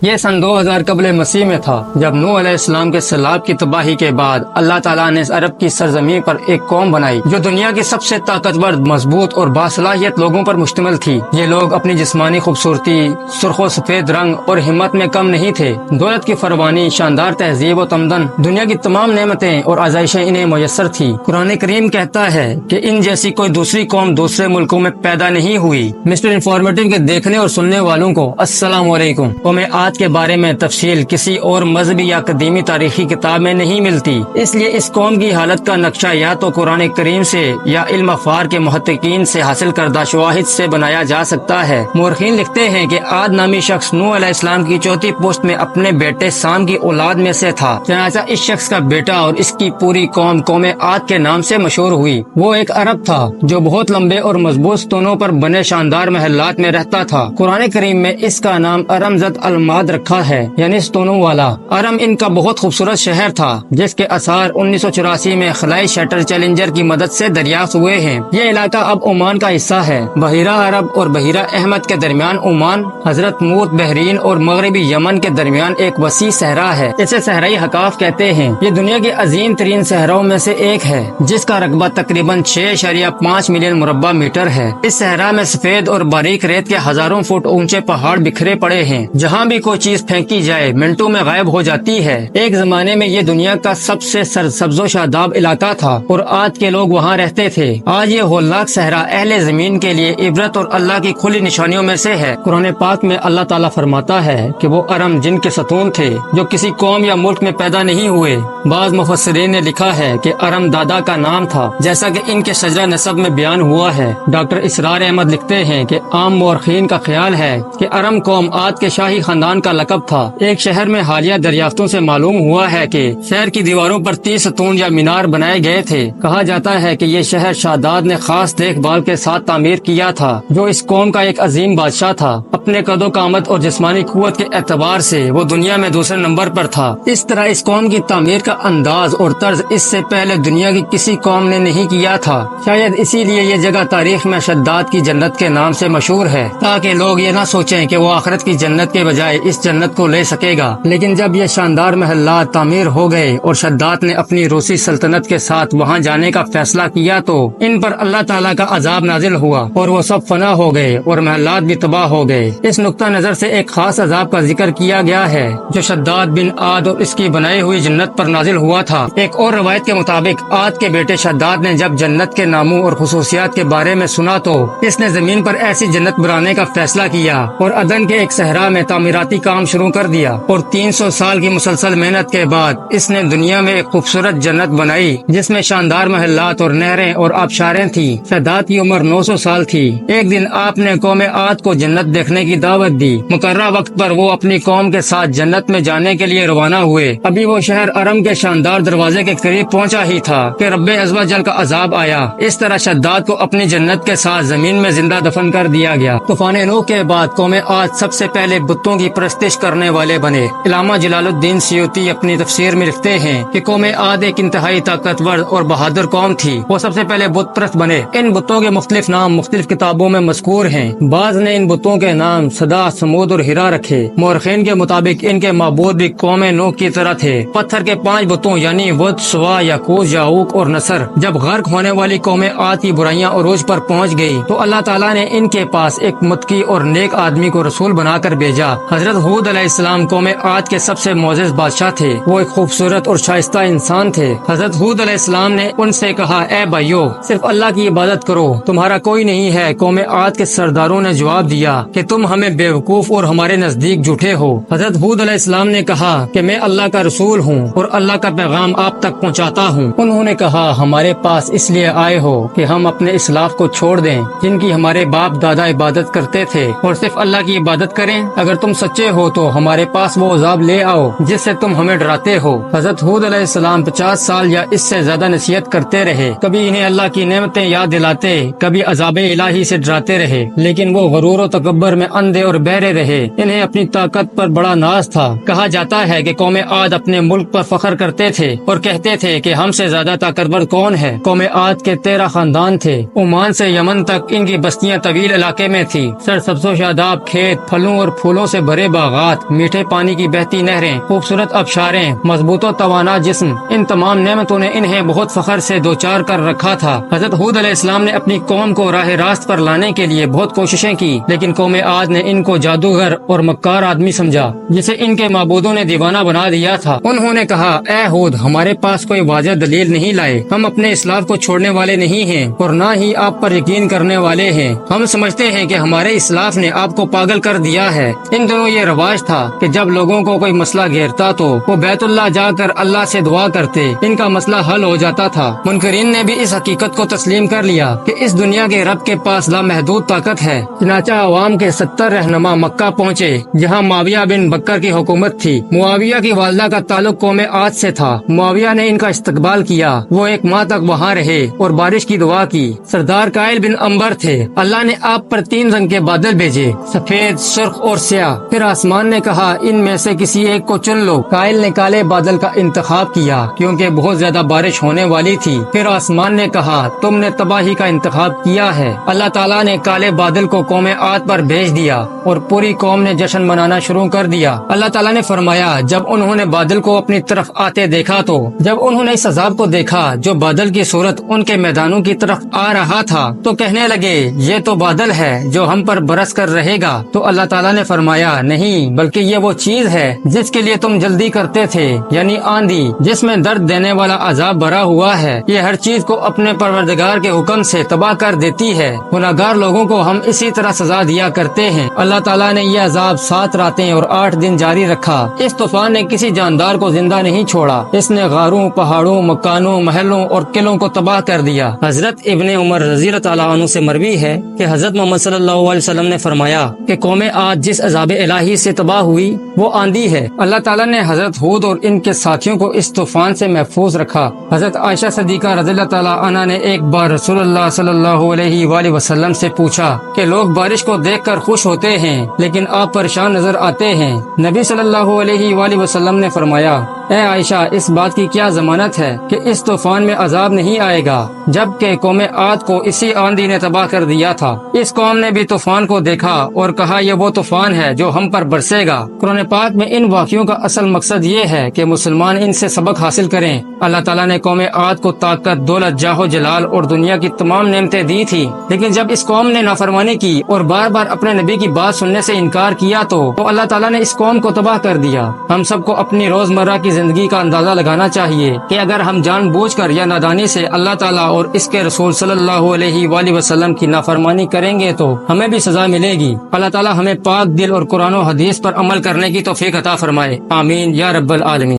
یہ سن 2000 قبل مسیح میں تھا جب نوح علیہ السلام کے سیلاب کی تباہی کے بعد اللہ تعالیٰ نے اس عرب کی سرزمین پر ایک قوم بنائی جو دنیا کی سب سے طاقتور، مضبوط اور باصلاحیت لوگوں پر مشتمل تھی۔ یہ لوگ اپنی جسمانی خوبصورتی، سرخ و سفید رنگ اور ہمت میں کم نہیں تھے۔ دولت کی فراوانی، شاندار تہذیب و تمدن، دنیا کی تمام نعمتیں اور آزائشیں انہیں میسر تھی۔ قرآن کریم کہتا ہے کہ ان جیسی کوئی دوسری قوم دوسرے ملکوں میں پیدا نہیں ہوئی۔ مسٹر انفارمیٹو کے دیکھنے اور سننے والوں کو السلام علیکم۔ قوم عاد کے بارے میں تفصیل کسی اور مذہبی یا قدیمی تاریخی کتاب میں نہیں ملتی، اس لیے اس قوم کی حالت کا نقشہ یا تو قرآن کریم سے یا علم افار کے محققین سے حاصل کردہ شواہد سے بنایا جا سکتا ہے۔ مورخین لکھتے ہیں کہ عاد نامی شخص نوح علیہ السلام کی چوتھی پشت میں اپنے بیٹے سام کی اولاد میں سے تھا، چنانچہ اس شخص کا بیٹا اور اس کی پوری قوم قوم عاد کے نام سے مشہور ہوئی۔ وہ ایک عرب تھا جو بہت لمبے اور مضبوط ستونوں پر بنے شاندار محلات میں رہتا تھا۔ قرآن کریم میں اس کا نام ارم ذات الماد رکھا ہے، یعنی ستونوں والا۔ ارم ان کا بہت خوبصورت شہر تھا جس کے آثار 1984 میں خلائی شٹل چیلنجر کی مدد سے دریافت ہوئے ہیں۔ یہ علاقہ اب عمان کا حصہ ہے۔ بحیرہ عرب اور بحیرہ احمد کے درمیان عمان، حضرت موت بحرین اور مغربی یمن کے درمیان ایک وسیع صحرا ہے۔ اسے صحرائی حقاف کہتے ہیں۔ یہ دنیا کے عظیم ترین صحراؤں میں سے ایک ہے جس کا رقبہ تقریباً 6.5 ملین مربع میٹر ہے۔ اس صحرا میں سفید اور باریک ریت کے ہزاروں فٹ اونچے پہاڑ بکھرے پڑے ہیں۔ جہاں بھی کوئی چیز پھینکی جائے منٹوں میں غائب ہو جاتی ہے۔ ایک زمانے میں یہ دنیا کا سب سے سرسبز و شاداب علاقہ تھا اور آج کے لوگ وہاں رہتے تھے۔ آج یہ ہولناک صحرا اہل زمین کے لیے عبرت اور اللہ کی کھلی نشانیوں میں سے ہے۔ قرآن پاک میں اللہ تعالیٰ فرماتا ہے کہ وہ ارم جن کے ستون تھے جو کسی قوم یا ملک میں پیدا نہیں ہوئے۔ بعض مفسرین نے لکھا ہے کہ ارم دادا کا نام تھا، جیسا کہ ان کے شجرہ نسب میں بیان ہوا ہے۔ ڈاکٹر اسرار احمد لکھتے ہیں کہ عام مورخین کا خیال ہے کہ ارم قوم عاد کے شاہی خاندان کا لقب تھا۔ ایک شہر میں حالیہ دریافتوں سے معلوم ہوا ہے کہ شہر کی دیواروں پر 30 ستون یا مینار بنائے گئے تھے۔ کہا جاتا ہے کہ یہ شہر شاداد نے خاص دیکھ بھال کے ساتھ تعمیر کیا تھا، جو اس قوم کا ایک عظیم بادشاہ تھا۔ اپنے قد و قامت اور جسمانی قوت کے اعتبار سے وہ دنیا میں دوسرے نمبر پر تھا۔ اس طرح اس قوم کی تعمیر کا انداز اور طرز اس سے پہلے دنیا کی کسی قوم نے نہیں کیا تھا۔ شاید اسی لیے یہ جگہ تاریخ میں شداد کی جنت کے نام سے مشہور ہے، تاکہ لوگ یہ نہ سوچیں کہ وہ آخرت کی جنت کے بجائے اس جنت کو لے سکے گا۔ لیکن جب یہ شاندار محلات تعمیر ہو گئے اور شداد نے اپنی روسی سلطنت کے ساتھ وہاں جانے کا فیصلہ کیا تو ان پر اللہ تعالیٰ کا عذاب نازل ہوا اور وہ سب فنا ہو گئے اور محلات بھی تباہ ہو گئے۔ اس نقطہ نظر سے ایک خاص عذاب کا ذکر کیا گیا ہے جو شداد بن عاد اور اس کی بنائی ہوئی جنت پر نازل ہوا تھا۔ ایک اور روایت کے مطابق عاد کے بیٹے شداد نے جب جنت کے ناموں اور خصوصیات کے بارے میں سنا تو اس نے زمین پر ایسی جنت بنانے کا فیصلہ کیا اور عدن کے ایک صحرا میں تعمیراتی کام شروع کر دیا، اور 300 سال کی مسلسل محنت کے بعد اس نے دنیا میں ایک خوبصورت جنت بنائی جس میں شاندار محلات اور نہریں اور آبشاریں تھیں۔ شداد کی عمر 900 سال تھی۔ ایک دن آپ نے قوم عاد کو جنت دیکھنے کی دعوت دی۔ مقررہ وقت پر وہ اپنی قوم کے ساتھ جنت میں جانے کے لیے روانہ ہوئے۔ ابھی وہ شہر ارم کے شاندار دروازے کے قریب پہنچا ہی تھا کہ رب عز و جل کا عذاب آیا۔ اس طرح شداد کو اپنی جنت کے ساتھ زمین میں زندہ دفن کر دیا گیا۔ طوفان نوح کے بعد قوم عاد سب سے پہلے بتوں کی پرستش کرنے والے بنے۔ علامہ جلال الدین سیوطی اپنی تفسیر میں لکھتے ہیں کہ قوم عاد ایک انتہائی طاقتور اور بہادر قوم تھی۔ وہ سب سے پہلے بت پرست بنے۔ ان بتوں کے مختلف نام مختلف کتابوں میں مذکور ہیں۔ بعض نے ان بتوں کے نام صدا، سمود اور ہرا رکھے۔ مورخین کے مطابق ان کے معبود بھی قوم نوح کی طرح تھے۔ پتھر کے 5 بتوں یعنی ود، سوا، یاقوت، یاؤق اور نصر جب غرق ہونے والی قوم عاد کی برائیاں عروج پر پہنچ گئی تو اللہ تعالیٰ نے ان کے پاس ایک متقی اور نیک آدمی کو رسول بنا کر بھیجا۔ حضرت ہود علیہ السلام قوم عاد کے سب سے معزز بادشاہ تھے۔ وہ ایک خوبصورت اور شائستہ انسان تھے۔ حضرت ہود علیہ السلام نے ان سے کہا، اے بھائیو، صرف اللہ کی عبادت کرو، تمہارا کوئی نہیں ہے۔ قوم عاد کے سرداروں نے جواب دیا کہ تم ہمیں بیوقوف اور ہمارے نزدیک جھوٹے ہو۔ حضرت ہود علیہ السلام نے کہا کہ میں اللہ کا رسول ہوں اور اللہ کا پیغام آپ تک پہنچاتا ہوں۔ انہوں نے کہا، ہمارے پاس اس لیے آئے ہو کہ ہم اپنے اسلاف کو چھوڑ دیں جن کی ہمارے باپ دادا عبادت کرتے تھے اور صرف اللہ کی عبادت کریں۔ اگر تم سچے ہو تو ہمارے پاس وہ عذاب لے آؤ جس سے تم ہمیں ڈراتے ہو۔ حضرت ہود علیہ السلام 50 سال یا اس سے زیادہ نصیحت کرتے رہے۔ کبھی انہیں اللہ کی نعمتیں یاد دلاتے، کبھی عذاب الہی سے ڈراتے رہے، لیکن وہ غرور و تکبر میں اندھے اور بہرے رہے۔ انہیں اپنی طاقت پر بڑا ناز تھا۔ کہا جاتا ہے کہ قوم عاد اپنے ملک پر فخر کرتے تھے اور کہتے تھے کہ ہم سے زیادہ طاقتور کون ہے۔ قوم عاد کے 13 خاندان تھے۔ عمان سے یمن تک ان کی بستیاں طویل علاقے میں تھی۔ سرسبز و شاداب کھیت، پھلوں اور پھولوں سے بھرے باغات، میٹھے پانی کی بہتی نہریں، خوبصورت آبشاریں، مضبوط و توانا جسم، ان تمام نعمتوں نے انہیں بہت فخر سے دوچار کر رکھا تھا۔ حضرت ہود علیہ السلام نے اپنی قوم کو راہ راست پر لانے کے لیے بہت کوششیں کی، لیکن قوم عاد نے ان کو جادوگر اور مکار آدمی سمجھا جسے ان کے معبودوں نے دیوانہ بنا دیا تھا۔ انہوں نے کہا، اے ہود، ہمارے پاس کوئی واضح دلیل نہیں لائے، ہم اپنے اسلاف کو چھوڑنے والے نہیں ہیں اور نہ ہی آپ پر یقین کرنے والے ہیں، ہم سمجھتے ہیں کہ ہمارے اسلاف نے آپ کو پاگل کر دیا ہے۔ ان دنوں یہ رواج تھا کہ جب لوگوں کو کوئی مسئلہ گھیرتا تو وہ بیت اللہ جا کر اللہ سے دعا کرتے، ان کا مسئلہ حل ہو جاتا تھا۔ منکرین نے بھی اس حقیقت کو تسلیم کر لیا کہ اس دنیا کے رب کے پاس لامحدود طاقت ہے۔ چنانچہ عوام کے 70 رہنما مکہ پہنچے جہاں معاویہ بن بکر کی حکومت تھی۔ معاویہ کی والدہ کا تعلق قوم عاد سے تھا۔ معاویہ نے ان کا استقبال کیا، وہ 1 ماہ تک وہاں رہے اور بارش کی دعا کی۔ سردار قائل بن عنبر تھے۔ اللہ نے آپ پر 3 رنگ کے بادل بھیجے، سفید، سرخ اور سیاہ۔ پھر آسمان نے کہا، ان میں سے کسی ایک کو چن لو۔ قائل نے کالے بادل کا انتخاب کیا کیونکہ بہت زیادہ بارش ہونے والی تھی۔ پھر آسمان نے کہا، تم نے تباہی کا انتخاب کیا ہے۔ اللہ تعالیٰ نے کالے بادل کو قوم عاد پر بھیج دیا اور پوری قوم نے جشن منانا شروع کر دیا۔ اللہ تعالیٰ نے فرمایا، جب انہوں نے بادل کو اپنی طرف آتے دیکھا تو جب انہوں نے اس عذاب کو دیکھا جو بادل کی صورت ان کے میدانوں کی طرف آ رہا تھا تو کہنے لگے، یہ تو بادل ہے جو ہم پر برس کر رہے گا۔ تو اللہ تعالیٰ نے فرمایا، نہیں، بلکہ یہ وہ چیز ہے جس کے لیے تم جلدی کرتے تھے، یعنی آندھی جس میں درد دینے والا عذاب بھرا ہوا ہے۔ یہ ہر چیز کو اپنے پروردگار کے حکم سے تباہ کر دیتی ہے۔ گناہگار لوگوں کو ہم اسی طرح سزا دیا کرتے ہیں۔ اللہ تعالیٰ نے یہ عذاب 7 راتیں اور 8 دن جاری رکھا۔ اس طوفان نے کسی جاندار کو زندہ نہیں چھوڑا، اس نے غاروں، پہاڑوں، مکانوں، محلوں اور قلعوں کو تباہ کر دیا۔ حضرت ابن عمر رضی اللہ تعالیٰ عنہ سے مروی ہے کہ حضرت محمد صلی اللہ علیہ وسلم نے فرمایا کہ قوم عاد جس عذاب الہی سے تباہ ہوئی وہ آندھی ہے۔ اللہ تعالیٰ نے حضرت ہود اور ان کے ساتھیوں کو اس طوفان سے محفوظ رکھا۔ حضرت عائشہ صدیقہ رضی اللہ تعالیٰ عنہ نے ایک بار رسول اللہ صلی اللہ علیہ وآلہ وسلم سے پوچھا کہ لوگ بارش کو دیکھ کر خوش ہوتے ہیں لیکن آپ پریشان نظر آتے ہیں۔ نبی صلی اللہ علیہ وآلہ وسلم نے فرمایا، اے عائشہ، اس بات کی کیا ضمانت ہے کہ اس طوفان میں عذاب نہیں آئے گا جبکہ قوم عاد کو اسی آندھی نے تباہ کر دیا تھا۔ اس قوم نے بھی طوفان کو دیکھا اور کہا، یہ وہ طوفان ہے جو ہم پر برسے گا۔ قرآن پاک میں ان واقعوں کا اصل مقصد یہ ہے کہ مسلمان ان سے سبق حاصل کریں۔ اللہ تعالیٰ نے قوم عاد کو طاقت، دولت، جاہ و جلال اور دنیا کی تمام نعمتیں دی تھی، لیکن جب اس قوم نے نافرمانی کی اور بار بار اپنے نبی کی بات سننے سے انکار کیا تو اللہ تعالیٰ نے اس قوم کو تباہ کر دیا۔ ہم سب کو اپنی روزمرہ کی زندگی کا اندازہ لگانا چاہیے کہ اگر ہم جان بوجھ کر یا نادانی سے اللہ تعالیٰ اور اس کے رسول صلی اللہ علیہ وآلہ وسلم کی نافرمانی کریں گے تو ہمیں بھی سزا ملے گی۔ اللہ تعالیٰ ہمیں پاک دل اور قرآن و حدیث پر عمل کرنے کی توفیق عطا فرمائے، آمین یا رب العالمین۔